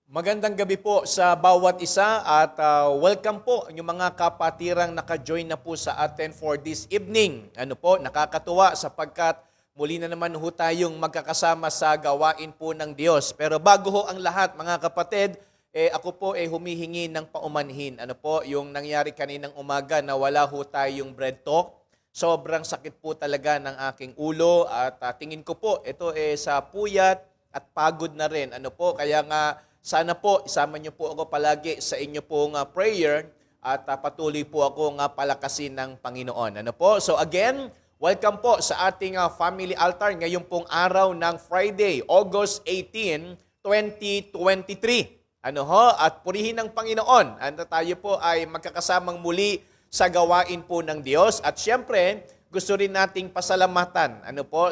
Magandang gabi po sa bawat isa at welcome po yung mga kapatirang naka-join na po sa atin for this evening. Ano po, nakakatuwa sapagkat muli na naman ho tayong magkakasama sa gawain po ng Diyos. Pero bago ho ang lahat mga kapatid, ako po humihingi ng paumanhin. Ano po, yung nangyari kaninang umaga na wala ho tayong bread talk. Sobrang sakit po talaga ng aking ulo at tingin ko po ito sa puyat at pagod na rin. Ano po, kaya nga sana po isama niyo po ako palagi sa inyo pong prayer at patuloy po ako palakasin ng Panginoon. Ano po? So again, welcome po sa ating family altar ngayon pong araw ng Friday, August 18, 2023. Ano ho? At purihin ng Panginoon. Tayo po ay magkakasamang muli sa gawain po ng Diyos. At syempre, gusto rin nating pasalamatan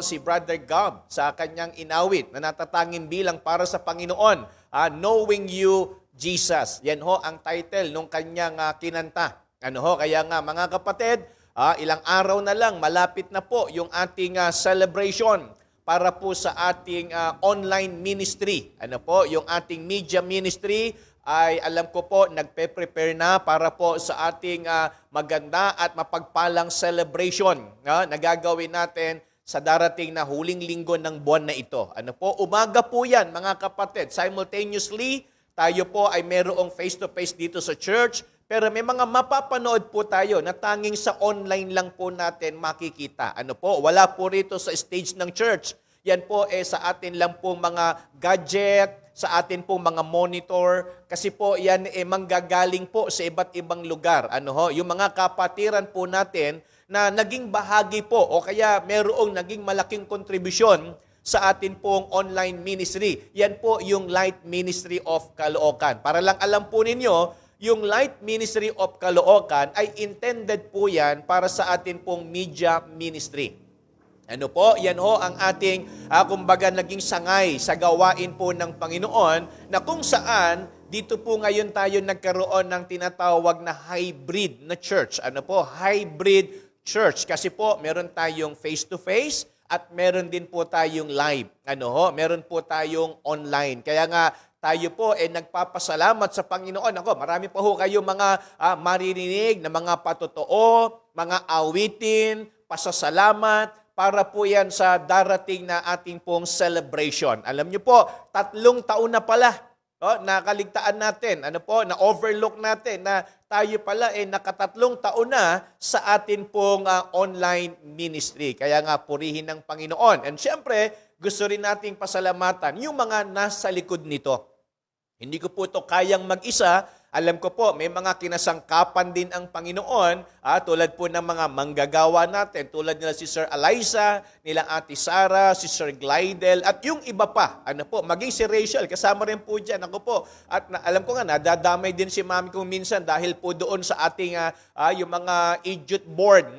si Brother Gab sa kanyang inawit na natatangin bilang para sa Panginoon. Knowing You, Jesus. Yan ho ang title nung kanyang kinanta. Kaya nga mga kapatid, ilang araw na lang, malapit na po yung ating celebration para po sa ating online ministry. Yung ating media ministry ay alam ko po nagpe-prepare na para po sa ating maganda at mapagpalang celebration na gagawin natin sa darating na huling linggo ng buwan na ito. Umaga po yan mga kapatid. Simultaneously, tayo po ay mayroong face-to-face dito sa church, pero may mga mapapanood po tayo na tanging sa online lang po natin makikita. Wala po rito sa stage ng church. Yan po sa atin lang po mga gadget, sa atin po mga monitor, kasi po yan manggagaling po sa iba't ibang lugar. Yung mga kapatiran po natin na naging bahagi po o kaya merong naging malaking kontribusyon sa atin pong online ministry. Yan po yung Light Ministry of Caloocan. Para lang alam po ninyo, yung Light Ministry of Caloocan ay intended po yan para sa atin pong media ministry. Yan ho ang ating, kumbaga naging sangay sa gawain po ng Panginoon na kung saan dito po ngayon tayo nagkaroon ng tinatawag na hybrid na church. Hybrid church. Kasi po, meron tayong face-to-face at meron din po tayong live. Meron po tayong online. Kaya nga, tayo po nagpapasalamat sa Panginoon. Marami pa ho kayo mga maririnig na mga patotoo, mga awitin, pasasalamat, para po yan sa darating na ating pong celebration. Alam niyo po, 3 taon na pala nakaligtaan natin, na-overlook natin na tayo pala nakatatlong taon na sa atin pong online ministry. Kaya nga purihin ng Panginoon. And syempre, gusto rin nating pasalamatan yung mga nasa likod nito. Hindi ko po ito kayang mag-isa. Alam ko po, may mga kinasangkapan din ang Panginoon, tulad po ng mga manggagawa natin, tulad nila si Sir Eliza, nila Ate Sara, si Sir Glidel, at yung iba pa, maging si Rachel, kasama rin po dyan, At alam ko nga, nadadamay din si Mami ko minsan dahil po doon sa ating, yung mga idiot board,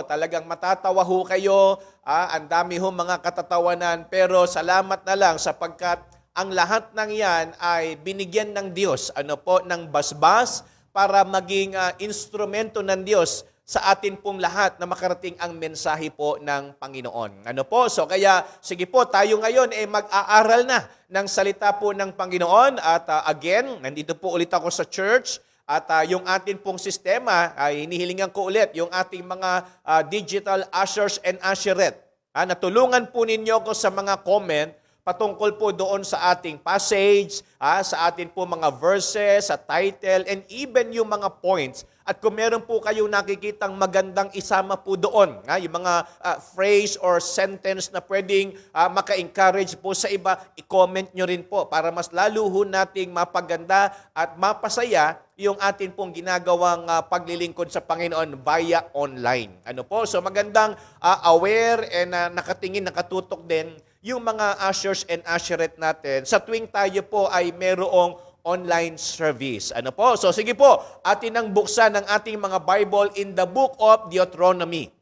talagang matatawa ho kayo, ang dami ho mga katatawanan, pero salamat na lang sapagkat ang lahat ng yan ay binigyan ng Diyos, ng basbas para maging instrumento ng Diyos sa atin pong lahat na makarating ang mensahe po ng Panginoon. So kaya sige po, tayo ngayon mag-aaral na ng salita po ng Panginoon at again, nandito po ulit ako sa church at yung atin pong sistema ay hinihilingan ko ulit yung ating mga digital ushers and usherette. Natulungan po ninyo ko sa mga comment patungkol po doon sa ating passage, sa atin po mga verses, sa title, and even yung mga points. At kung meron po kayong nakikitang magandang isama po doon, yung mga phrase or sentence na pwedeng maka-encourage po sa iba, i-comment nyo rin po para mas lalo ho nating mapaganda at mapasaya yung atin pong ginagawang paglilingkod sa Panginoon via online. So magandang aware and nakatingin, nakatutok din yung mga ushers and usherette natin sa tuwing tayo po ay merong online service. So sige po, atin ang buksan ng ating mga Bible in the book of Deuteronomy.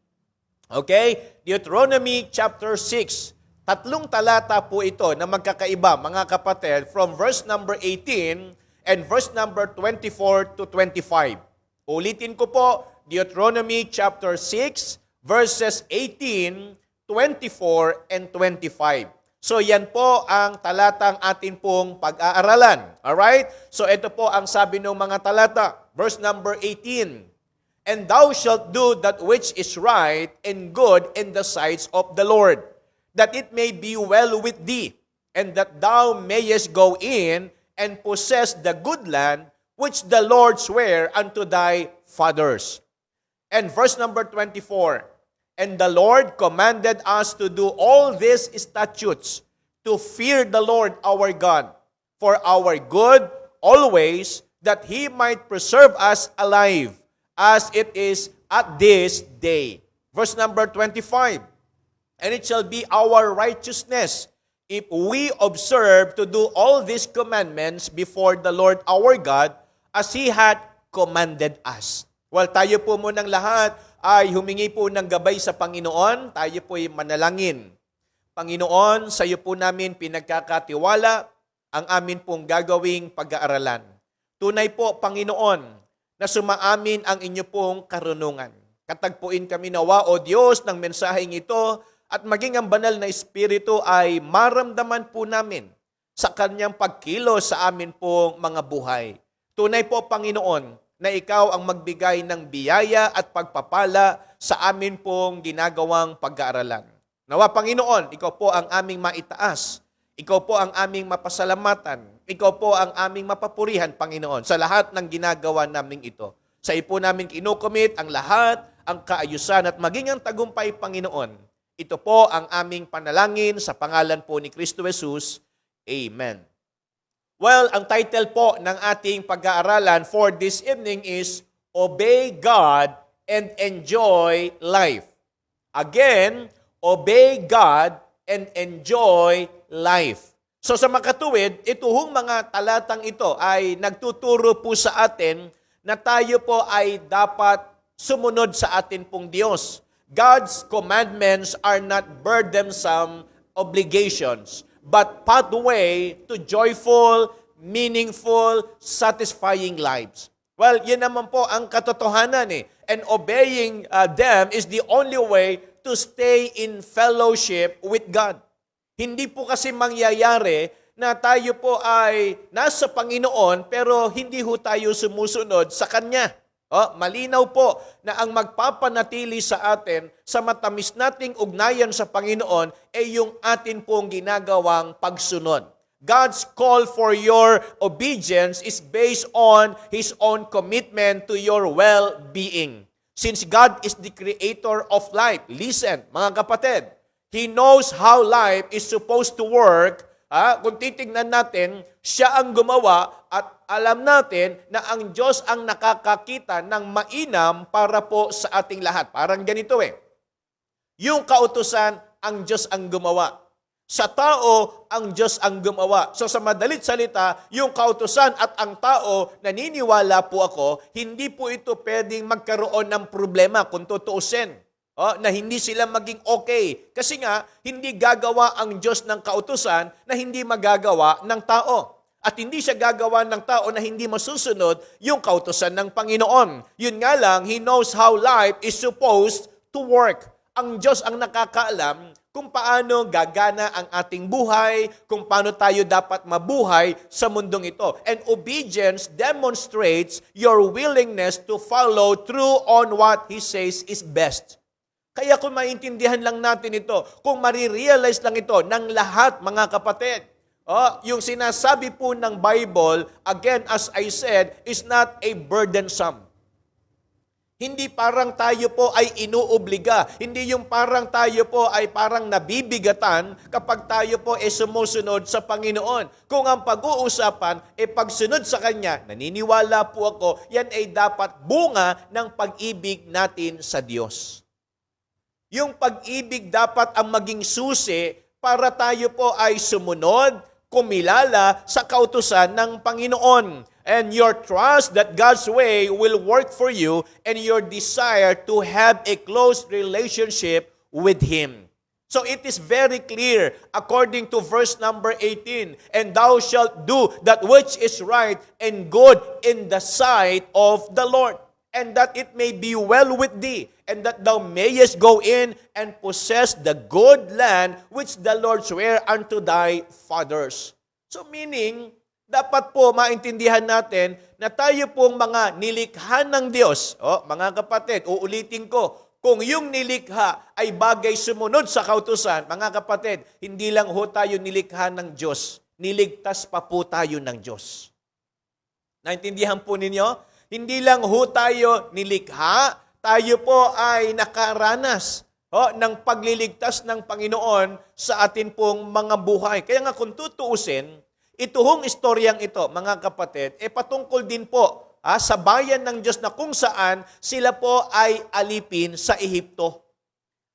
Okay? Deuteronomy chapter 6. 3 talata po ito na magkakaiba, mga kapatid, from verse number 18 and verse number 24 to 25. Ulitin ko po, Deuteronomy chapter 6, verses 18, 24, and 25. So yan po ang talatang atin pong pag-aaralan. Alright? So ito po ang sabi ng mga talata. Verse number 18. And thou shalt do that which is right and good in the sights of the Lord, that it may be well with thee, and that thou mayest go in and possess the good land which the Lord sware unto thy fathers. And verse number 24, and the Lord commanded us to do all these statutes, to fear the Lord our God, for our good always, that He might preserve us alive, as it is at this day. Verse number 25, and it shall be our righteousness, if we observe to do all these commandments before the Lord our God, as He had commanded us. Well, tayo po munang lahat ay humingi po ng gabay sa Panginoon. Tayo po ay manalangin. Panginoon, sa iyo po namin pinagkakatiwala ang amin pong gagawing pag-aaralan. Tunay po, Panginoon, na sumaamin ang inyo pong karunungan. Katagpuin kami nawa, O Diyos, ng mensaheng ito, at maging ang banal na Espiritu ay maramdaman po namin sa kanyang pagkilos sa amin pong mga buhay. Tunay po, Panginoon, na ikaw ang magbigay ng biyaya at pagpapala sa amin pong ginagawang pag-aaralan. Nawa, Panginoon, ikaw po ang aming maitaas. Ikaw po ang aming mapasalamatan. Ikaw po ang aming mapapurihan, Panginoon, sa lahat ng ginagawa naming ito. Sa ipo namin kinukomit ang lahat, ang kaayusan at maging ang tagumpay, Panginoon. Ito po ang aming panalangin sa pangalan po ni Kristo Jesus. Amen. Well, ang title po ng ating pag-aaralan for this evening is Obey God and Enjoy Life. Again, obey God and enjoy life. So sa makatuwid, ituhong mga talatang ito ay nagtuturo po sa atin na tayo po ay dapat sumunod sa atin pong Diyos. God's commandments are not burdensome obligations, but pathway to joyful, meaningful, satisfying lives. Well, yun naman po ang katotohanan eh. And obeying them is the only way to stay in fellowship with God. Hindi po kasi mangyayari na tayo po ay nasa Panginoon pero hindi ho tayo sumusunod sa Kanya. Malinaw po na ang magpapanatili sa atin sa matamis nating ugnayan sa Panginoon ay yung atin pong ginagawang pagsunod. God's call for your obedience is based on His own commitment to your well-being. Since God is the creator of life, listen, mga kapatid, He knows how life is supposed to work. Kung titignan natin, siya ang gumawa at alam natin na ang Diyos ang nakakakita ng mainam para po sa ating lahat. Parang ganito eh. Yung kautusan, ang Diyos ang gumawa. Sa tao, ang Diyos ang gumawa. So sa madalit salita, yung kautusan at ang tao, naniniwala po ako, hindi po ito pwedeng magkaroon ng problema kung tutuusin. Na hindi sila maging okay. Kasi nga, hindi gagawa ang Diyos ng kautusan na hindi magagawa ng tao. At hindi siya gagawa ng tao na hindi masusunod yung kautusan ng Panginoon. Yun nga lang, He knows how life is supposed to work. Ang Diyos ang nakakaalam kung paano gagana ang ating buhay, kung paano tayo dapat mabuhay sa mundong ito. And obedience demonstrates your willingness to follow through on what He says is best. Kaya kung maintindihan lang natin ito, kung marirealize lang ito ng lahat, mga kapatid, yung sinasabi po ng Bible, again, as I said, is not a burdensome. Hindi parang tayo po ay inuobliga. Hindi yung parang tayo po ay parang nabibigatan kapag tayo po ay sumusunod sa Panginoon. Kung ang pag-uusapan ay pagsunod sa Kanya, naniniwala po ako, yan ay dapat bunga ng pag-ibig natin sa Diyos. Yung pag-ibig dapat ang maging susi para tayo po ay sumunod, kumilala sa kautusan ng Panginoon. And your trust that God's way will work for you and your desire to have a close relationship with Him. So it is very clear according to verse number 18, and thou shalt do that which is right and good in the sight of the Lord. and that it may be well with thee, and that thou mayest go in and possess the good land which the Lord sware unto thy fathers. So meaning, dapat po maintindihan natin na tayo pong mga nilikha ng Diyos. Mga kapatid, uulitin ko, kung yung nilikha ay bagay sumunod sa kautusan, mga kapatid, hindi lang ho tayo nilikha ng Diyos, niligtas pa po tayo ng Diyos. Naintindihan po ninyo? Hindi lang ho tayo nilikha, tayo po ay nakaranas ng pagliligtas ng Panginoon sa atin pong mga buhay. Kaya nga kung tutuusin, ito hong istoryang ito, mga kapatid, patungkol din po sa bayan ng Diyos na kung saan sila po ay alipin sa Ehipto.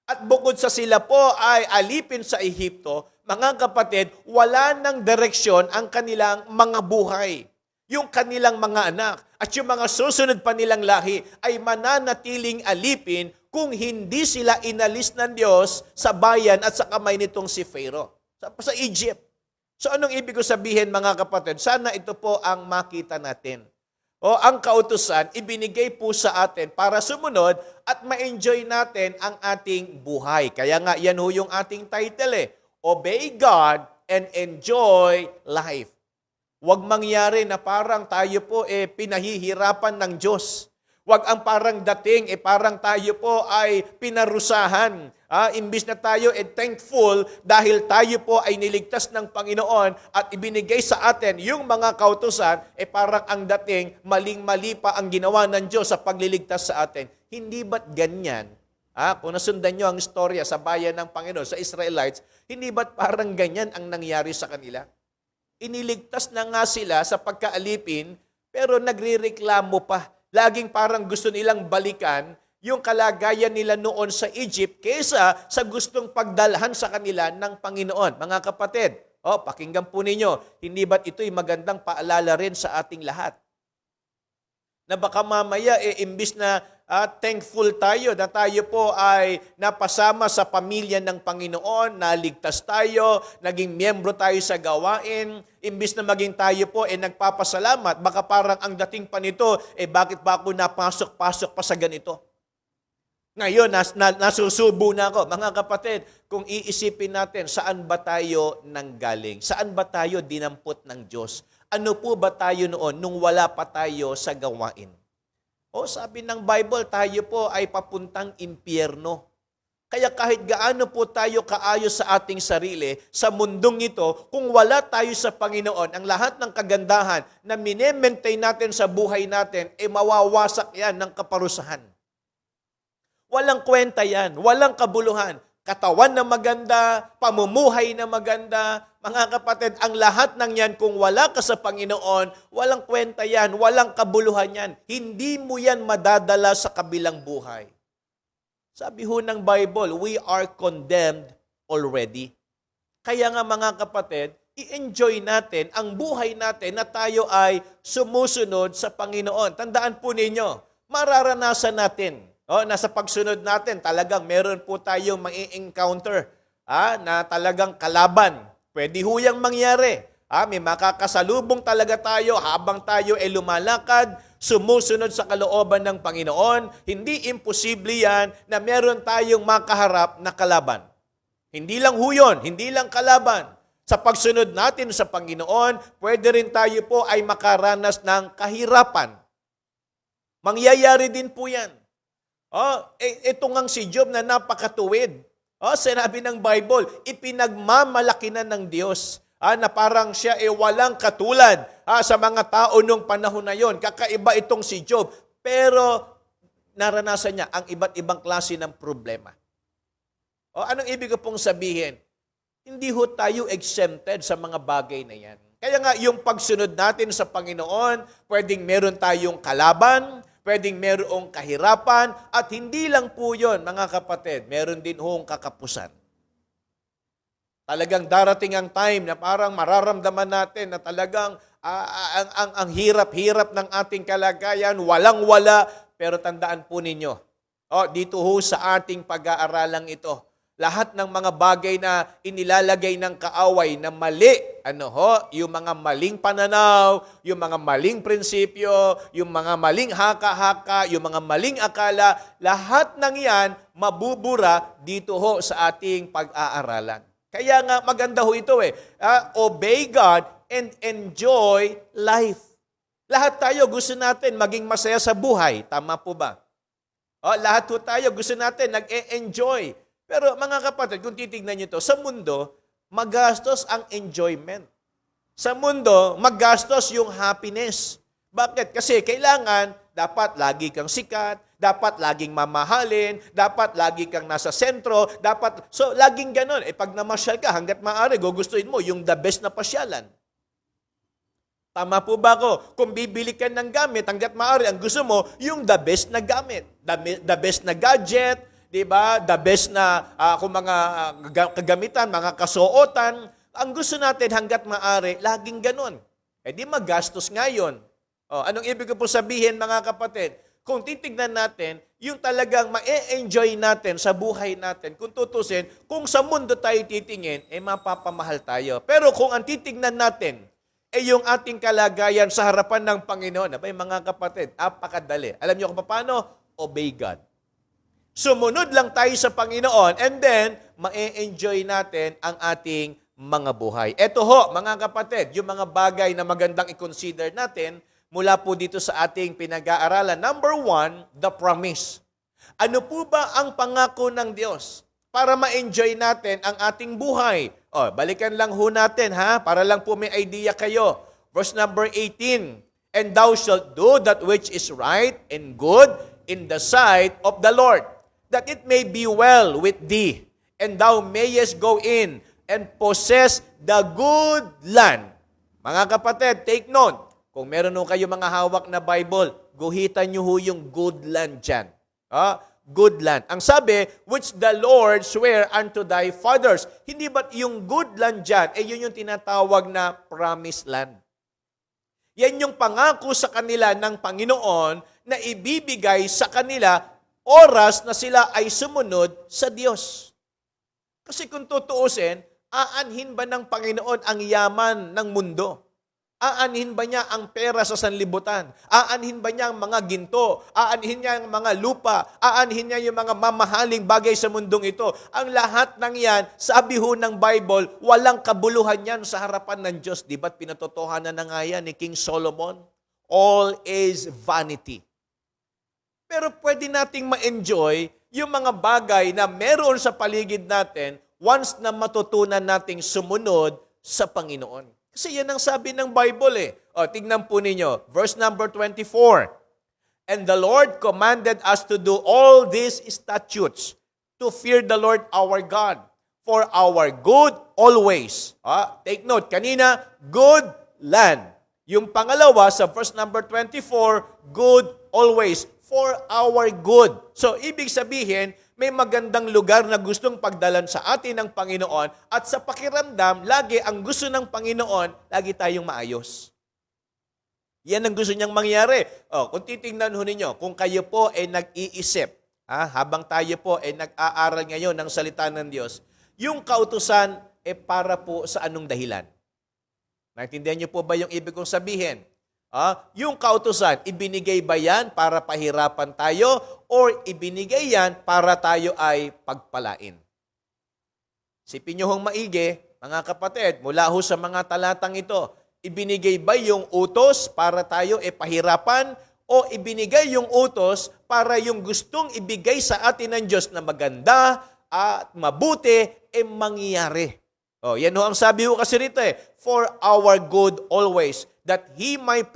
At bukod sa sila po ay alipin sa Ehipto, mga kapatid, wala ng direksyon ang kanilang mga buhay. Yung kanilang mga anak at yung mga susunod pa nilang lahi ay mananatiling alipin kung hindi sila inalis ng Diyos sa bayan at sa kamay nitong si Pharaoh, sa Egypt. So anong ibig ko sabihin, mga kapatid? Sana ito po ang makita natin. Ang kautusan, ibinigay po sa atin para sumunod at ma-enjoy natin ang ating buhay. Kaya nga, yan ho yung ating title Obey God and Enjoy Life. Huwag mangyari na parang tayo po pinahihirapan ng Diyos. Huwag ang parang dating, parang tayo po ay pinarusahan. Imbis na tayo thankful dahil tayo po ay niligtas ng Panginoon at ibinigay sa atin yung mga kautusan, parang ang dating maling-mali pa ang ginawa ng Diyos sa pagliligtas sa atin. Hindi ba't ganyan? Kung nasundan nyo ang istorya sa bayan ng Panginoon, sa Israelites, hindi ba't parang ganyan ang nangyari sa kanila? Iniligtas na nga sila sa pagkaalipin, pero nagrireklamo pa. Laging parang gusto nilang balikan yung kalagayan nila noon sa Egypt kaysa sa gustong pagdalhan sa kanila ng Panginoon. Mga kapatid, pakinggan po ninyo, hindi ba't ito'y magandang paalala rin sa ating lahat? Na baka mamaya, imbis na thankful tayo na tayo po ay napasama sa pamilya ng Panginoon, naligtas tayo, naging miyembro tayo sa gawain, imbis na maging tayo po nagpapasalamat, baka parang ang dating pa nito, bakit ba ako napasok-pasok pa sa ganito? Ngayon, nasusubo na ako. Mga kapatid, kung iisipin natin, saan ba tayo nanggaling? Saan ba tayo dinampot ng Diyos? Ano po ba tayo noon nung wala pa tayo sa gawain? Sabi ng Bible, tayo po ay papuntang impyerno. Kaya kahit gaano po tayo kaayos sa ating sarili, sa mundong ito, kung wala tayo sa Panginoon, ang lahat ng kagandahan na mine-maintain natin sa buhay natin, mawawasak yan ng kaparusahan. Walang kwenta yan, walang kabuluhan. Katawan na maganda, pamumuhay na maganda. Mga kapatid, ang lahat ng yan, kung wala ka sa Panginoon, walang kwenta yan, walang kabuluhan yan. Hindi mo yan madadala sa kabilang buhay. Sabi ho ng Bible, we are condemned already. Kaya nga mga kapatid, i-enjoy natin ang buhay natin na tayo ay sumusunod sa Panginoon. Tandaan po ninyo, mararanasan natin. Nasa pagsunod natin, talagang meron po tayong ma-encounter na talagang kalaban. Pwede huyang mangyari. May makakasalubong talaga tayo habang tayo ay lumalakad, sumusunod sa kalooban ng Panginoon. Hindi imposible yan na meron tayong makaharap na kalaban. Hindi lang huyon, hindi lang kalaban. Sa pagsunod natin sa Panginoon, pwede rin tayo po ay makaranas ng kahirapan. Mangyayari din po yan. Ito ngang si Job na napakatuwid. Sinabi ng Bible, ipinagmamalaki na ng Diyos na parang siya walang katulad sa mga tao nung panahon na yon. Kakaiba itong si Job. Pero naranasan niya ang iba't ibang klase ng problema. Anong ibig ko pong sabihin? Hindi ho tayo exempted sa mga bagay na yan. Kaya nga yung pagsunod natin sa Panginoon, pwedeng meron tayong kalaban, pwedeng merong kahirapan, at hindi lang po yun, mga kapatid, meron din hong kakapusan. Talagang darating ang time na parang mararamdaman natin na talagang ang hirap-hirap ng ating kalagayan, walang-wala, pero tandaan po ninyo, dito ho sa ating pag-aaralang ito, lahat ng mga bagay na inilalagay ng kaaway na mali, yung mga maling pananaw, yung mga maling prinsipyo, yung mga maling haka-haka, yung mga maling akala, lahat ng yan mabubura dito ho sa ating pag-aaralan. Kaya nga maganda ho ito obey God and enjoy life. Lahat tayo gusto natin maging masaya sa buhay. Tama po ba? Lahat ho tayo gusto natin nag-e-enjoy. Pero mga kapatid, kung titignan nyo ito, sa mundo, magastos ang enjoyment. Sa mundo, magastos yung happiness. Bakit? Kasi kailangan, dapat lagi kang sikat, dapat laging mamahalin, dapat lagi kang nasa sentro, so laging ganun. Pag namasyal ka, hanggat maaari, gugustuhin mo yung the best na pasyalan. Tama po ba ako? Kung bibili ka ng gamit, hanggat maaari, ang gusto mo, yung the best na gamit, the best na gadget, di ba? The best na kung mga kagamitan, mga kasuotan. Ang gusto natin hanggat maaari, laging ganun. Di magastos ngayon. Anong ibig ko po sabihin, mga kapatid? Kung titignan natin, yung talagang ma-enjoy natin sa buhay natin, kung tutusin, kung sa mundo tayo titingin, mapapamahal tayo. Pero kung ang titignan natin, yung ating kalagayan sa harapan ng Panginoon, mga kapatid, apakadali. Alam niyo kung paano? Obey God. Sumunod lang tayo sa Panginoon and then, ma-enjoy natin ang ating mga buhay. Ito ho, mga kapatid, yung mga bagay na magandang i-consider natin mula po dito sa ating pinag-aaralan. Number 1, the promise. Ano po ba ang pangako ng Diyos para ma-enjoy natin ang ating buhay? Balikan lang ho natin para lang po may idea kayo. Verse number 18, and thou shalt do that which is right and good in the sight of the Lord, that it may be well with thee, and thou mayest go in and possess the good land. Mga kapatid, take note. Kung meron ho kayo mga hawak na Bible, guhitan nyo ho yung good land dyan. Good land. Ang sabi, which the Lord swear unto thy fathers. Hindi ba't yung good land dyan, yun yung tinatawag na promised land. Yan yung pangako sa kanila ng Panginoon na ibibigay sa kanila oras na sila ay sumunod sa Diyos. Kasi kung tutuusin, aanhin ba ng Panginoon ang yaman ng mundo? Aanhin ba niya ang pera sa sanlibutan? Aanhin ba niya ang mga ginto? Aanhin niya ang mga lupa? Aanhin niya yung mga mamahaling bagay sa mundong ito? Ang lahat ng yan, sabi ho ng Bible, walang kabuluhan yan sa harapan ng Diyos. Di ba't pinatotohanan na nga yan ni King Solomon? All is vanity. Pero pwede nating ma-enjoy yung mga bagay na meron sa paligid natin once na matutunan nating sumunod sa Panginoon. Kasi yan ang sabi ng Bible tignan po ninyo, verse number 24. And the Lord commanded us to do all these statutes, to fear the Lord our God, for our good always. Take note, kanina, good land. Yung pangalawa, sa verse number 24, good always, for our good. So, ibig sabihin, may magandang lugar na gustong pagdalan sa atin ng Panginoon at sa pakiramdam, lagi ang gusto ng Panginoon, lagi tayong maayos. Yan ang gusto niyang mangyari. Kung titingnan ho ninyo, kung kayo po ay nag-iisip, habang tayo po ay nag-aaral ngayon ng salita ng Diyos, yung kautusan para po sa anong dahilan? Naintindihan niyo po ba yung ibig kong sabihin? Yung kautusan, ibinigay ba yan para pahirapan tayo or ibinigay yan para tayo ay pagpalain? Sipin nyo hong maigi, mga kapatid, mula ho sa mga talatang ito, ibinigay ba yung utos para tayo ay pahirapan o ibinigay yung utos para yung gustong ibigay sa atin ng Diyos na maganda at mabuti mangyayari? Yan ho ang sabi ho kasi rito for our good always, that He might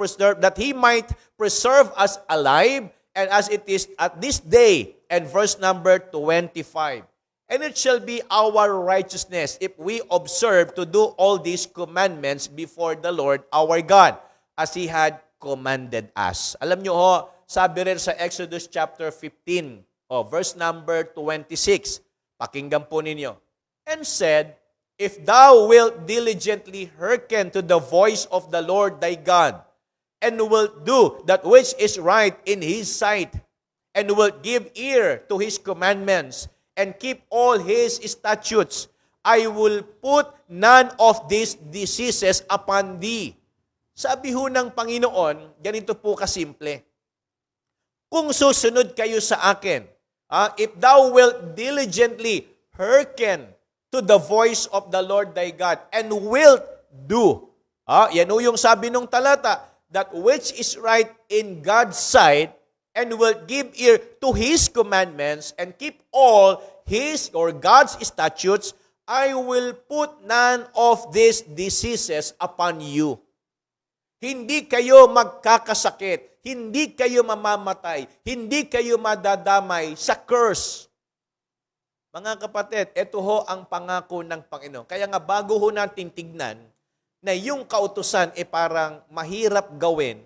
preserve us alive, and as it is at this day. And verse number 25. And it shall be our righteousness if we observe to do all these commandments before the Lord our God, as He had commanded us. Alam nyo sabi rin sa Exodus chapter 15, verse number 26. Pakinggan po ninyo. And said, if thou wilt diligently hearken to the voice of the Lord thy God, and wilt do that which is right in His sight, and wilt give ear to His commandments, and keep all His statutes, I will put none of these diseases upon thee. Sabi ho ng Panginoon, ganito po kasimple. Kung susunod kayo sa akin, if thou wilt diligently hearken to the voice of the Lord thy God, and wilt do, yan ho yung sabi nung talata, that which is right in God's sight, and will give ear to His commandments, and keep all His or God's statutes, I will put none of these diseases upon you. Hindi kayo magkakasakit, hindi kayo mamamatay, hindi kayo madadamay sa curse. Mga kapatid, ito ho ang pangako ng Panginoon. Kaya nga bago ho natin tignan na yung kautusan parang mahirap gawin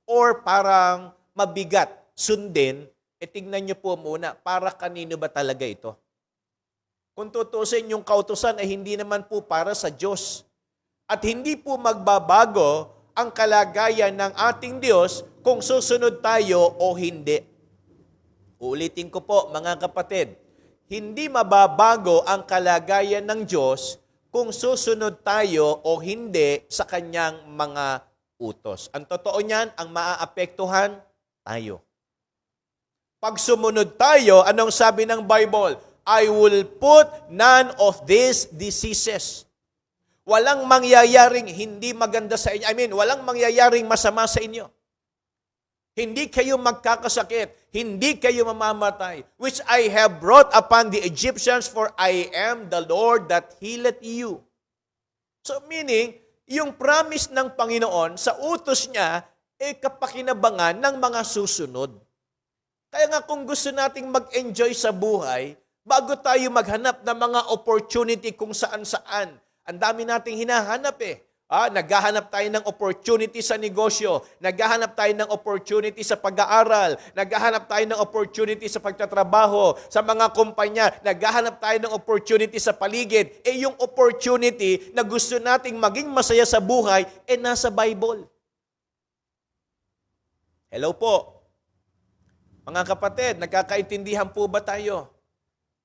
or parang mabigat sundin, tignan nyo po muna, para kanino ba talaga ito? Kung tutusin yung kautusan ay hindi naman po para sa Diyos. At hindi po magbabago ang kalagayan ng ating Diyos kung susunod tayo o hindi. Uulitin ko po mga kapatid, hindi mababago ang kalagayan ng Diyos kung susunod tayo o hindi sa kanyang mga utos. Ang totoo niyan, ang maaapektuhan tayo. Pag sumunod tayo, anong sabi ng Bible? I will put none of these diseases. Walang mangyayaring hindi maganda sa inyo. Walang mangyayaring masama sa inyo. Hindi kayo magkakasakit, hindi kayo mamamatay, which I have brought upon the Egyptians, for I am the Lord that healeth you. So meaning, yung promise ng Panginoon sa utos niya, kapakinabangan ng mga susunod. Kaya nga kung gusto nating mag-enjoy sa buhay, bago tayo maghanap ng mga opportunity kung saan-saan, ang dami nating hinahanap Naghahanap tayo ng opportunity sa negosyo, naghahanap tayo ng opportunity sa pag-aaral, naghahanap tayo ng opportunity sa pagtatrabaho, sa mga kumpanya, naghahanap tayo ng opportunity sa paligid. Yung opportunity na gusto nating maging masaya sa buhay, nasa Bible. Hello po. Mga kapatid, nagkakaintindihan po ba tayo?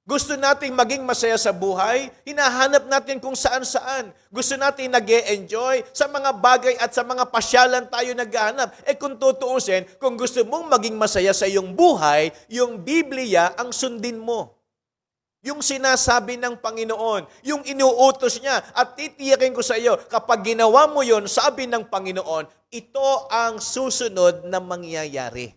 Gusto nating maging masaya sa buhay, hinahanap natin kung saan-saan. Gusto natin nag-e-enjoy sa mga bagay at sa mga pasyalan tayo naghahanap. Kung tutuusin, kung gusto mong maging masaya sa iyong buhay, yung Biblia ang sundin mo. Yung sinasabi ng Panginoon, yung inuutos niya, at titiyakin ko sa iyo, kapag ginawa mo yon, sabi ng Panginoon, ito ang susunod na mangyayari.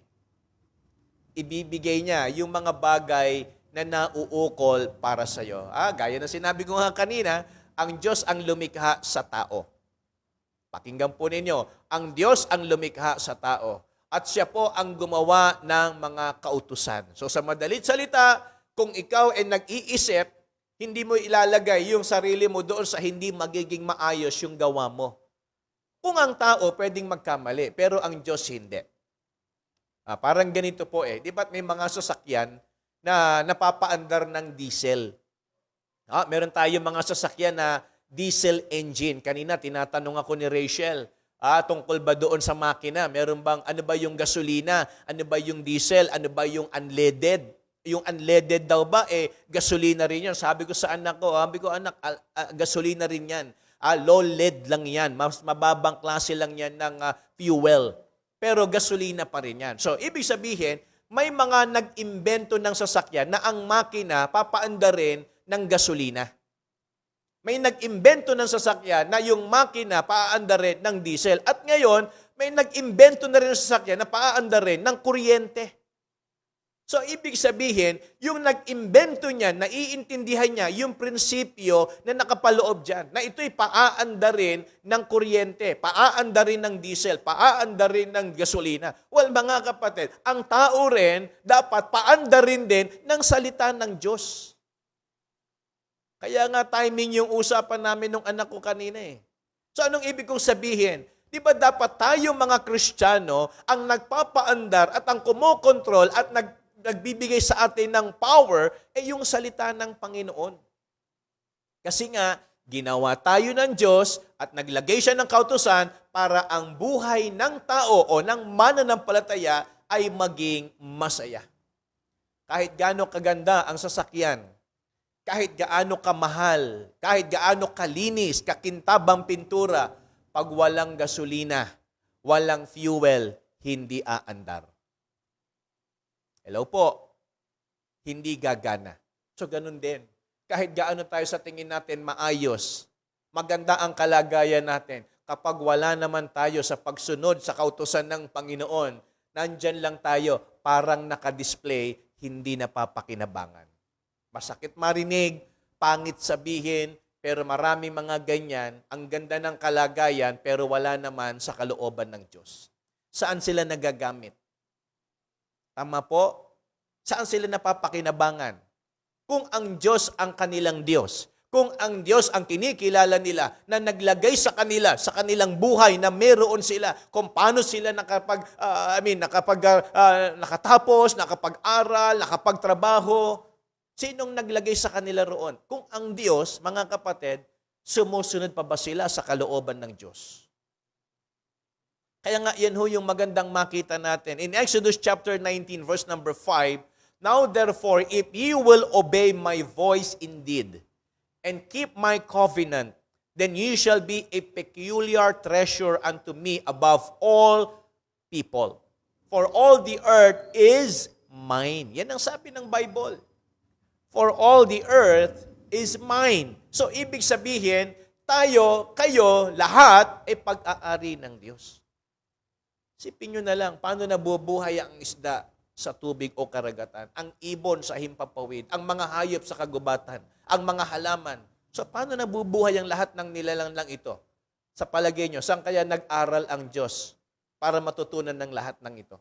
Ibibigay niya yung mga bagay na nauukol para sa iyo. Gaya na sinabi ko nga kanina, ang Diyos ang lumikha sa tao. Pakinggan po ninyo, ang Diyos ang lumikha sa tao. At siya po ang gumawa ng mga kautusan. So sa madalit salita, kung ikaw ay nag-iisip, hindi mo ilalagay yung sarili mo doon sa hindi magiging maayos yung gawa mo. Kung ang tao pwedeng magkamali, pero ang Diyos hindi. Parang ganito po Di ba't may mga sasakyan na napapaandar ng diesel? Meron tayong mga sasakyan na diesel engine. Kanina, tinatanong ako ni Rachel, tungkol ba doon sa makina? Meron bang, ano ba yung gasolina? Ano ba yung diesel? Ano ba yung unleaded? Yung unleaded daw ba, gasolina rin yan. Sabi ko sa anak ko, anak, gasolina rin yan. Low lead lang yan. Mas mababang klase lang yan ng fuel. Pero gasolina pa rin yan. So, ibig sabihin, may mga nag-imbento ng sasakyan na ang makina papaandarin ng gasolina. May nag-imbento ng sasakyan na yung makina paaandarin ng diesel. At ngayon, may nag-imbento na rin ng sasakyan na paaandarin ng kuryente. So, ibig sabihin, yung nag-imbento niya, naiintindihan niya yung prinsipyo na nakapaloob dyan, na ito'y paaandarin ng kuryente, paaandarin ng diesel, paaandarin ng gasolina. Well, mga kapatid, ang tao rin dapat paandarin din ng salita ng Diyos. Kaya nga timing yung usapan namin ng anak ko kanina So, anong ibig kong sabihin? Di ba dapat tayo mga Kristiyano ang nagpapaandar at ang kumokontrol at nagbibigay sa atin ng power yung salita ng Panginoon. Kasi nga, ginawa tayo ng Diyos at naglagay siya ng kautusan para ang buhay ng tao o ng mananampalataya ay maging masaya. kahit gaano kaganda ang sasakyan, kahit gaano kamahal, kahit gaano kalinis, kakintabang pintura, pag walang gasolina, walang fuel, hindi aandar. Hello po, hindi gagana. So ganun din. Kahit gaano tayo sa tingin natin maayos, maganda ang kalagayan natin, kapag wala naman tayo sa pagsunod sa kautusan ng Panginoon, nandyan lang tayo, parang nakadisplay, hindi napapakinabangan. Masakit marinig, pangit sabihin, pero marami mga ganyan, ang ganda ng kalagayan, pero wala naman sa kalooban ng Diyos. Saan sila nagagamit? Tama po? Saan sila napapakinabangan? Kung ang Diyos ang kanilang Diyos, kung ang Diyos ang kinikilala nila na naglagay sa kanila, sa kanilang buhay na meron sila, kung paano sila nakatapos, nakapag-aral, nakapagtrabaho, sinong naglagay sa kanila roon? Kung ang Diyos, mga kapatid, sumusunod pa ba sila sa kalooban ng Diyos? Kaya nga yan ho yung magandang makita natin. In Exodus chapter 19, verse number 5, "Now therefore, if ye will obey my voice indeed, and keep my covenant, then ye shall be a peculiar treasure unto me above all people. For all the earth is mine." Yan ang sabi ng Bible. For all the earth is mine. So, ibig sabihin, tayo, kayo, lahat, ay pag-aari ng Diyos. Sipin nyo na lang, paano nabubuhay ang isda sa tubig o karagatan, ang ibon sa himpapawid, ang mga hayop sa kagubatan, ang mga halaman. So, paano nabubuhay ang lahat ng nilalang lang ito? Sa palagay nyo, saan kaya nag-aral ang Diyos para matutunan ng lahat ng ito?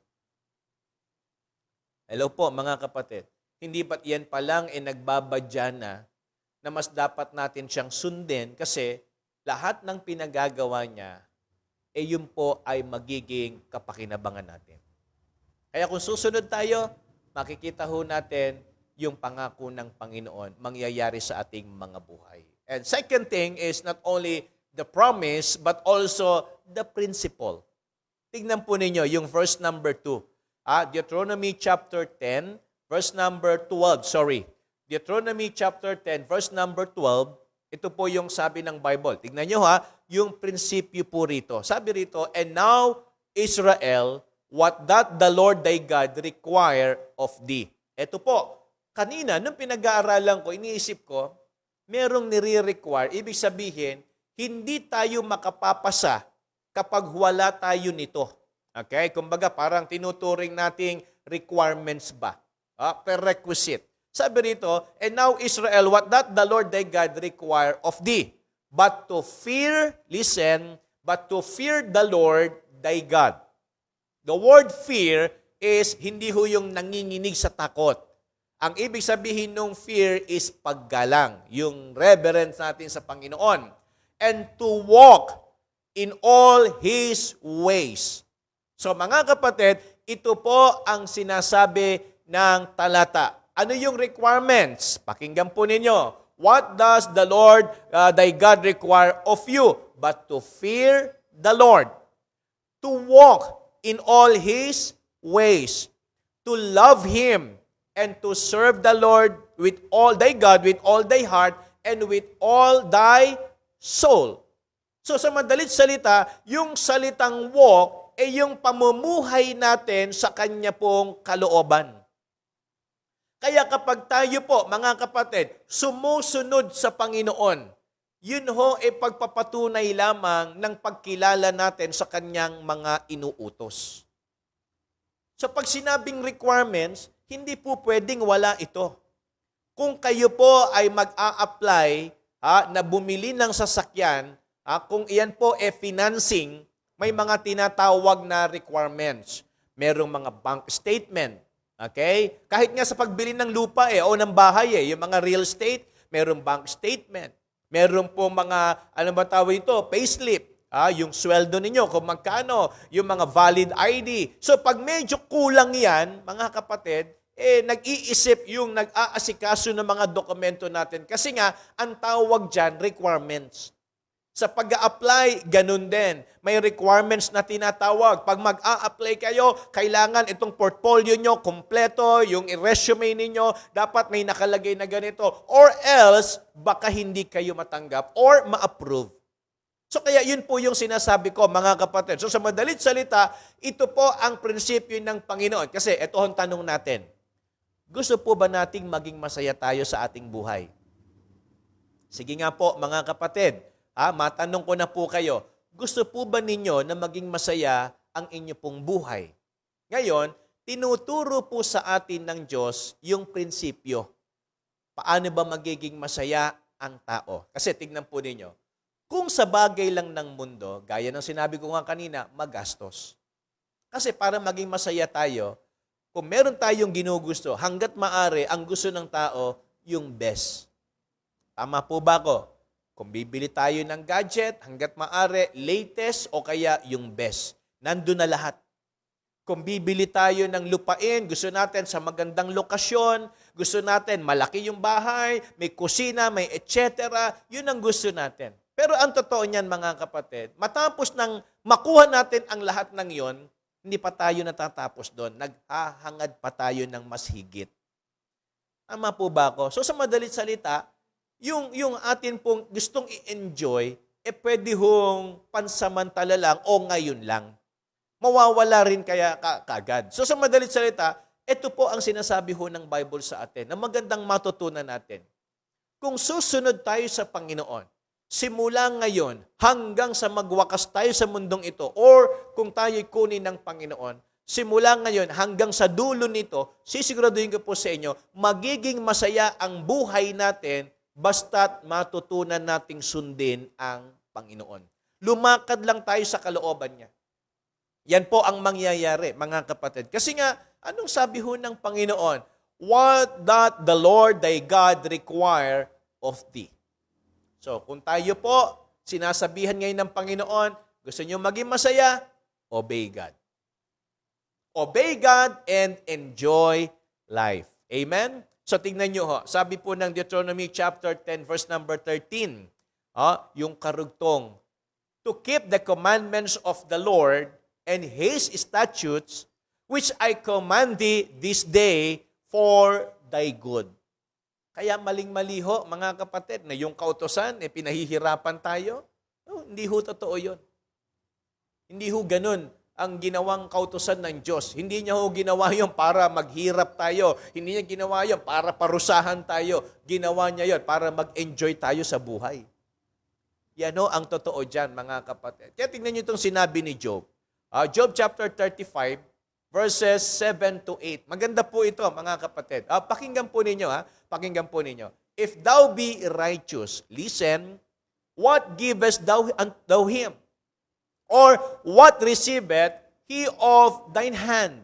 Hello po, mga kapatid. Hindi ba't yan pa lang nagbabadya na mas dapat natin siyang sundin kasi lahat ng pinagagawa niya, yun po ay magiging kapakinabangan natin. Kaya kung susunod tayo, makikita ho natin yung pangako ng Panginoon mangyayari sa ating mga buhay. And second thing is not only the promise, but also the principle. Tignan po ninyo yung verse number 2. Deuteronomy chapter 10, verse number 12. Deuteronomy chapter 10, verse number 12. Ito po yung sabi ng Bible. Tignan nyo yung prinsipyo po rito. Sabi rito, "And now, Israel, what that the Lord thy God require of thee." Ito po, kanina, nung pinag-aaralan ko, iniisip ko, merong nire-require. Ibig sabihin, hindi tayo makapapasa kapag wala tayo nito. Okay? Kumbaga, parang tinuturing nating requirements ba? Prerequisite. Sabi rito, "And now, Israel, what that the Lord thy God require of thee, but to fear," listen, "but to fear the Lord thy God." The word fear is hindi ho yung nanginginig sa takot. Ang ibig sabihin ng fear is paggalang, yung reverence natin sa Panginoon. And to walk in all His ways. So mga kapatid, ito po ang sinasabi ng talata. Ano yung requirements? Pakinggan po ninyo. "What does the Lord thy God require of you? But to fear the Lord, to walk in all His ways, to love Him, and to serve the Lord with all thy God, with all thy heart, and with all thy soul." So sa madalit salita, yung salitang walk ay yung pamumuhay natin sa Kanya pong kalooban. Kaya kapag tayo po, mga kapatid, sumusunod sa Panginoon, yun ho ay pagpapatunay lamang ng pagkilala natin sa Kanyang mga inuutos. So pag sinabing requirements, hindi po pwedeng wala ito. Kung kayo po ay mag-a-apply na bumili ng sasakyan, kung iyan po financing, may mga tinatawag na requirements. Merong mga bank statement. Okay? Kahit nga sa pagbili ng lupa o ng bahay yung mga real estate, merong bank statement. Meron po mga, payslip. Yung sweldo ninyo, kung magkano, yung mga valid ID. So pag medyo kulang yan, mga kapatid, nag-iisip yung nag-aasikaso ng mga dokumento natin. Kasi nga, ang tawag dyan, requirements. Sa pag-a-apply, ganun din. May requirements na tinatawag. Pag mag-a-apply kayo, kailangan itong portfolio nyo, kompleto, yung resume ninyo, dapat may nakalagay na ganito. Or else, baka hindi kayo matanggap or ma-approve. So kaya yun po yung sinasabi ko, mga kapatid. So sa madalit salita, ito po ang prinsipyo ng Panginoon. Kasi ito ang tanong natin. Gusto po ba nating maging masaya tayo sa ating buhay? Sige nga po, mga kapatid. Matanong ko na po kayo, gusto po ba ninyo na maging masaya ang inyo pong buhay? Ngayon, tinuturo po sa atin ng Diyos yung prinsipyo. Paano ba magiging masaya ang tao? Kasi tignan po ninyo, kung sa bagay lang ng mundo, gaya ng sinabi ko nga kanina, magastos. Kasi para maging masaya tayo, kung meron tayong ginugusto, hanggat maaari, ang gusto ng tao, yung best. Tama po ba ako? Kung bibili tayo ng gadget, hanggat maaari, latest o kaya yung best. Nandun na lahat. Kung bibili tayo ng lupain, gusto natin sa magandang lokasyon, gusto natin malaki yung bahay, may kusina, may etc. Yun ang gusto natin. Pero ang totoo niyan, mga kapatid, matapos nang makuha natin ang lahat ng yon, hindi pa tayo natatapos doon. Naghahangad pa tayo ng mas higit. Tama po ba ako? So sa madalit salita, yung atin pong gustong i-enjoy, pwede hong pansamantala lang o ngayon lang. Mawawala rin kaya kagad. So sa madalit salita, ito po ang sinasabi ho ng Bible sa atin na magandang matutunan natin. Kung susunod tayo sa Panginoon, simula ngayon hanggang sa magwakas tayo sa mundong ito, or kung tayo'y kunin ng Panginoon, simula ngayon hanggang sa dulo nito, sisiguraduhin ko po sa inyo, magiging masaya ang buhay natin basta't matutunan nating sundin ang Panginoon. Lumakad lang tayo sa kalooban niya. Yan po ang mangyayari, mga kapatid. Kasi nga, anong sabi ho ng Panginoon? What doth the Lord thy God require of thee? So, kung tayo po, sinasabihan ngayon ng Panginoon, gusto niyo maging masaya, obey God. Obey God and enjoy life. Amen? So, tingnan nyo ho. Sabi po ng Deuteronomy chapter 10, verse number 13, yung karugtong, to keep the commandments of the Lord and His statutes, which I command thee this day for thy good. Kaya maling-mali ho, mga kapatid, na yung kautosan, pinahihirapan tayo. No, hindi ho totoo yun. Hindi ho ganun ang ginawang kautosan ng Diyos. Hindi niya ho ginawa yun para maghirap tayo. Hindi niya ginawa yun para parusahan tayo. Ginawa niya yun para mag-enjoy tayo sa buhay. Yan ho ang totoo dyan, mga kapatid. Kaya tingnan niyo itong sinabi ni Job. Job chapter 35, verses 7 to 8. Maganda po ito, mga kapatid. Pakinggan po ninyo, pakinggan po ninyo. If thou be righteous, listen, what givest thou him? Or what receiveth he of thine hand?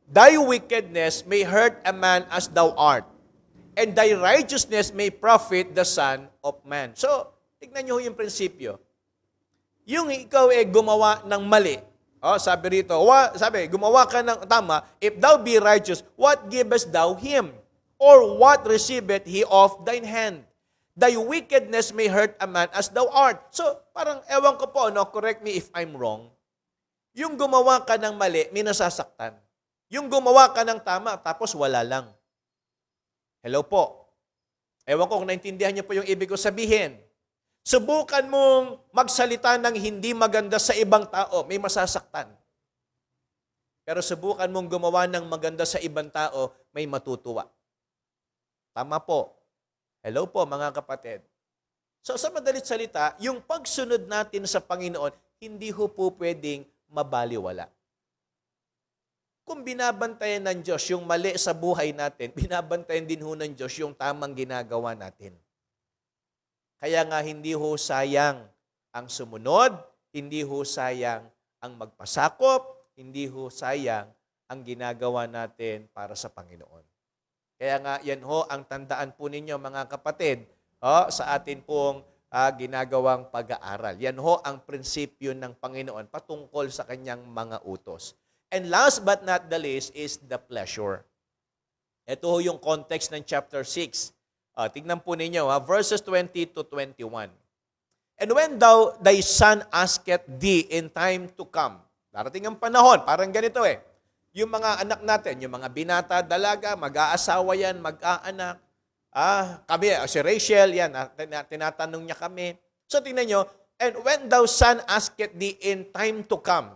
Thy wickedness may hurt a man as thou art, and thy righteousness may profit the son of man. So, tignan nyo yung prinsipyo. Yung ikaw gumawa ng mali, sabi rito, gumawa ka ng tama, if thou be righteous, what givest thou him? Or what receiveth he of thine hand? Thy wickedness may hurt a man as thou art. So, parang ewan ko po, correct me if I'm wrong. Yung gumawa ka ng mali, may nasasaktan. Yung gumawa ka ng tama, tapos wala lang. Hello po. Ewan ko kung naintindihan niyo po yung ibig ko sabihin. Subukan mong magsalita ng hindi maganda sa ibang tao, may masasaktan. Pero subukan mong gumawa ng maganda sa ibang tao, may matutuwa. Tama po. Hello po, mga kapatid. So sa madalit salita, yung pagsunod natin sa Panginoon, hindi ho po pwedeng mabaliwala. Kung binabantayan ng Diyos yung mali sa buhay natin, binabantayan din ho ng Diyos yung tamang ginagawa natin. Kaya nga hindi ho sayang ang sumunod, hindi ho sayang ang magpasakop, hindi ho sayang ang ginagawa natin para sa Panginoon. Kaya nga yan ho ang tandaan po ninyo, mga kapatid, sa atin pong ginagawang pag-aaral. Yan ho ang prinsipyo ng Panginoon patungkol sa kanyang mga utos. And last but not the least is the pleasure. Ito ho yung context ng chapter 6. Tignan po ninyo, verses 20 to 21. And when thou thy son asketh thee in time to come. Darating ang panahon, parang ganito eh. Yung mga anak natin, yung mga binata, dalaga, mag-aasawa yan, mag-aanak. Kami, si Rachel, yan, tinatanong niya kami. So tingnan nyo, and when thou son asketh thee in time to come,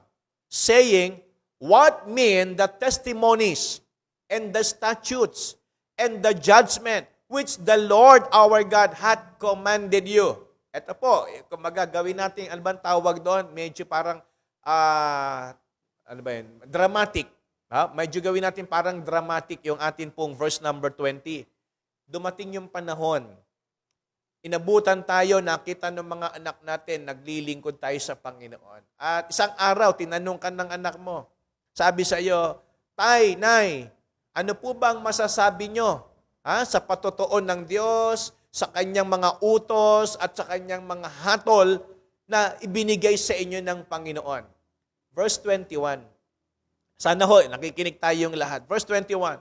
saying, what mean the testimonies and the statutes and the judgment which the Lord our God hath commanded you? Ito po, kung magagawin natin, ano bang tawag doon? Medyo parang, dramatic. Medyo gawin natin parang dramatic yung atin pong verse number 20. Dumating yung panahon, inabutan tayo, nakita ng mga anak natin, naglilingkod tayo sa Panginoon. At isang araw, tinanong ka ng anak mo, sabi sa iyo, Tay, Nay, ano po bang masasabi nyo sa patotoo ng Diyos, sa kanyang mga utos at sa kanyang mga hatol na ibinigay sa inyo ng Panginoon? Verse 21. Sana ho, nakikinig tayong lahat. Verse 21.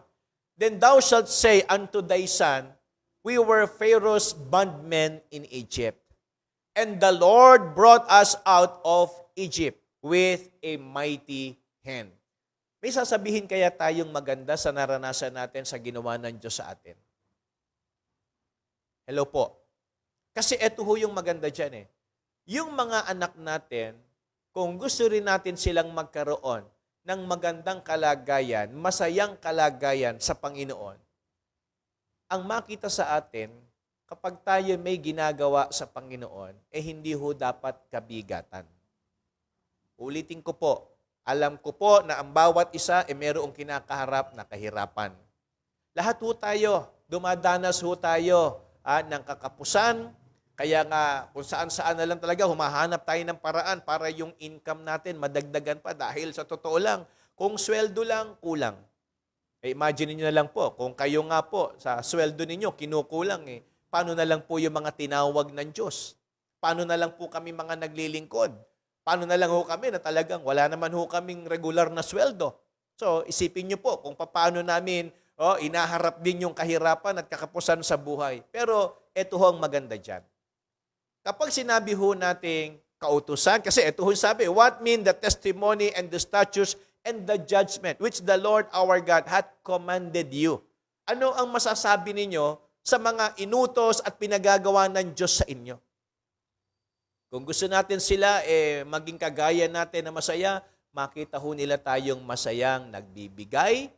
Then thou shalt say unto thy son, we were Pharaoh's bondmen in Egypt, and the Lord brought us out of Egypt with a mighty hand. May sasabihin kaya tayong maganda sa naranasan natin sa ginawa ng Diyos sa atin? Hello po. Kasi eto ho yung maganda dyan eh. Yung mga anak natin, kung gusto rin natin silang magkaroon ng magandang kalagayan, masayang kalagayan sa Panginoon, ang makita sa atin, kapag tayo may ginagawa sa Panginoon, hindi ho dapat kabigatan. Ulitin ko po, alam ko po na ang bawat isa mayroong kinakaharap na kahirapan. Lahat ho tayo, dumadanas ho tayo ng kakapusan, kaya nga kung saan-saan na lang talaga humahanap tayo ng paraan para yung income natin madagdagan pa dahil sa totoo lang, kung sweldo lang, kulang. Imagine niyo na lang po, kung kayo nga po sa sweldo ninyo kinukulang paano na lang po yung mga tinawag ng Diyos? Paano na lang po kami mga naglilingkod? Paano na lang ho kami na talagang wala naman ho kaming regular na sweldo? So isipin niyo po kung paano namin inaharap din yung kahirapan at kakapusan sa buhay. Pero ito ho ang maganda dyan. Kapag sinabi ho nating kautusan, kasi ito ho sabi, what mean the testimony and the statutes and the judgment which the Lord our God hath commanded you? Ano ang masasabi ninyo sa mga inutos at pinagagawa ng Diyos sa inyo? Kung gusto natin sila maging kagaya natin na masaya, makita ho nila tayong masayang nagbibigay,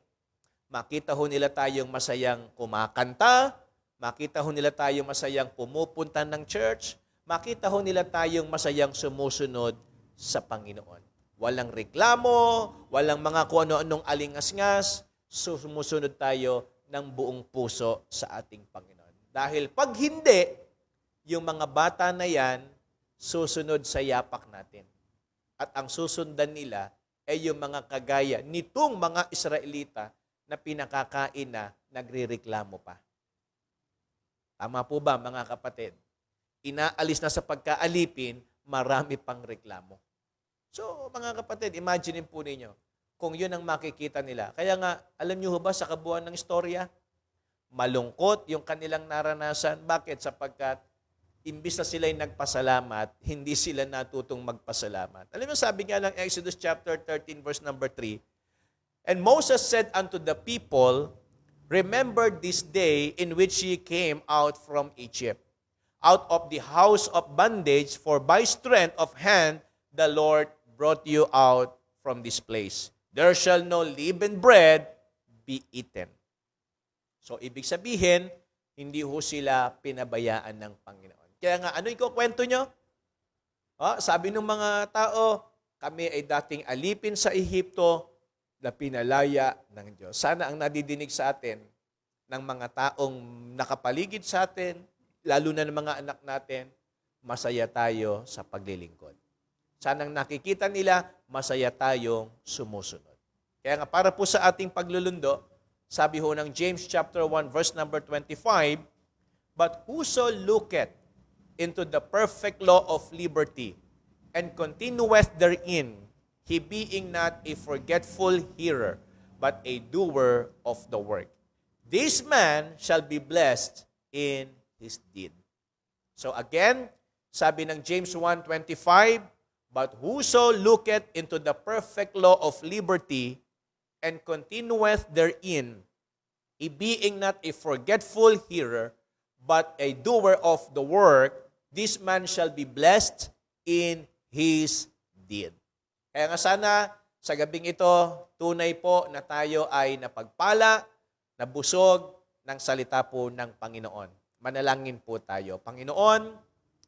makita ho nila tayong masayang kumakanta, makita ho nila tayong masayang pumupunta ng church, makita ho nila tayong masayang sumusunod sa Panginoon. Walang reklamo, walang mga kung ano-anong alingas-ngas, sumusunod tayo ng buong puso sa ating Panginoon. Dahil pag hindi, yung mga bata na yan, susunod sa yapak natin. At ang susundan nila ay yung mga kagaya nitong mga Israelita na pinakakain na nagrereklamo pa. Tama po ba mga kapatid? Inaalis na sa pagkaalipin, marami pang reklamo. So mga kapatid, imagine po ninyo kung yun ang makikita nila. Kaya nga, alam niyo ba sa kabuuan ng istorya, malungkot yung kanilang naranasan. Bakit? Sapagkat imbis na sila'y nagpasalamat, hindi sila natutong magpasalamat. Alam mo, sabi nga lang Exodus chapter 13 verse number 3, and Moses said unto the people, remember this day in which ye came out from Egypt, out of the house of bondage, for by strength of hand the Lord brought you out from this place. There shall no leavened bread be eaten. So, ibig sabihin, hindi ho sila pinabayaan ng Panginoon. Kaya nga, ano yung kwento nyo? Sabi ng mga tao, kami ay dating alipin sa Ehipto na pinalaya ng Diyos. Sana ang nadidinig sa atin ng mga taong nakapaligid sa atin, lalo na ng mga anak natin, masaya tayo sa paglilingkod. Sana ang nakikita nila, masaya tayong sumusunod. Kaya nga para po sa ating paglulundo, sabi ho ng James chapter 1 verse number 25, but whoso looketh into the perfect law of liberty and continueth therein, he being not a forgetful hearer, but a doer of the work, this man shall be blessed in his deed. So again, Sabi ng James 1:25, "But whoso looketh into the perfect law of liberty, and continueth therein, he being not a forgetful hearer, but a doer of the work, this man shall be blessed in his deed." Kaya nga sana, sa gabing ito, tunay po na tayo ay napagpala, nabusog ng salita po ng Panginoon. Manalangin po tayo. Panginoon,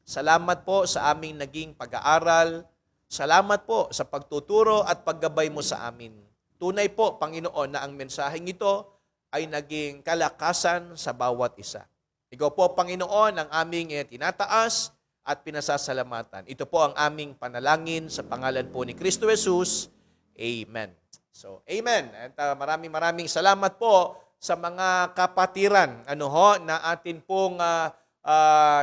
salamat po sa aming naging pag-aaral. Salamat po sa pagtuturo at paggabay mo sa amin. Tunay po, Panginoon, na ang mensaheng ito ay naging kalakasan sa bawat isa. Ikaw po, Panginoon, ang aming tinataas at pinasasalamatan. Ito po ang aming panalangin sa pangalan po ni Kristo Jesus. Amen. So, amen. At maraming salamat po sa mga kapatiran na atin pong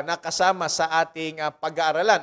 nakasama sa ating pag-aaralan.